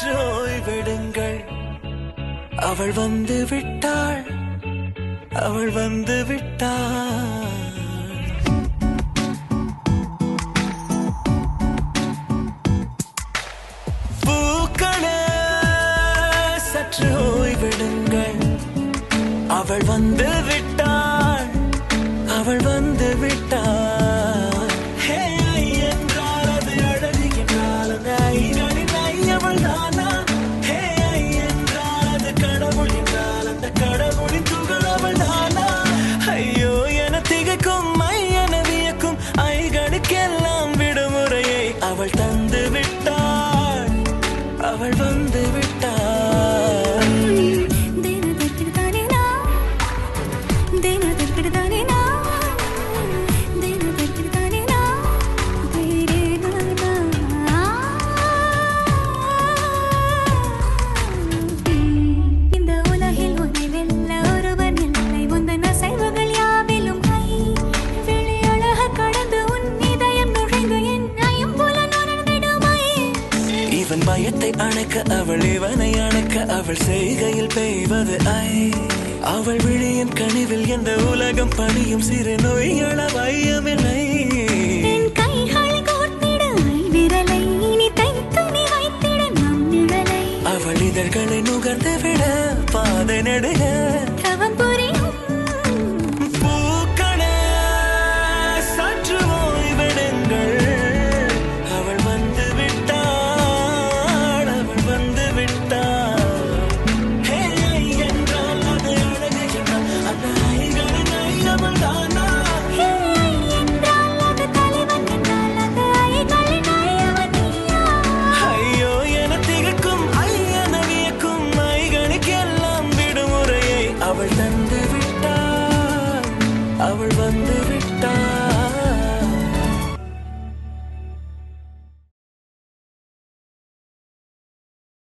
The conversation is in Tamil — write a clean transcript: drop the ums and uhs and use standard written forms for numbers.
சற்று ஓய்வெடுங்கள். அவள் வந்து விட்டாள், அவள் வந்து விட்டாள். பூக்களே சற்று ஓய்வெடுங்கள். அவள் வந்து விட்டாள், அவள் வந்து விட்டாள். ஹே என்றால் அது அழகு என்றால் அந்த ஐகளின் ஐ அவள் தானா? ஹே என்றால் அது கடவுள் என்றால் அந்த கடவுளின் துகள் அவள் தானா? ஐயோ என திகைக்கும் ஐ என வியக்கும் ஐகளுக்கெல்லாம் விடுமுறையை அவள் தந்து விட்டாள், அவள் வந்து விட்டாள். இவன் பயத்தை அணைக்க அவள் இவனை அணைக்க அவள் செய்கையில் பெய்வது ஐ. அவள் விழியின் கனிவில் எந்த உலகம் பணியும் சிறு நோய்கள வையமில்லை. அவள் இதழ்களை நுகர்ந்து விட பாதை நடுக பூக்களே சற்று ஓய்வெடுங்கள். அவள் வந்து விட்டாள், அவள் வந்து விட்டாள். ஹே என்றால் அது அழகு என்றால் அந்த ஐகளின் ஐ அவள் தானா? ஐயோ என திகைக்கும் ஐ என வியக்கும் ஐகளுக்கெல்லாம் விடுமுறையை அவள் தந்து விட்டாள், அவள் வந்து விட்டாள்.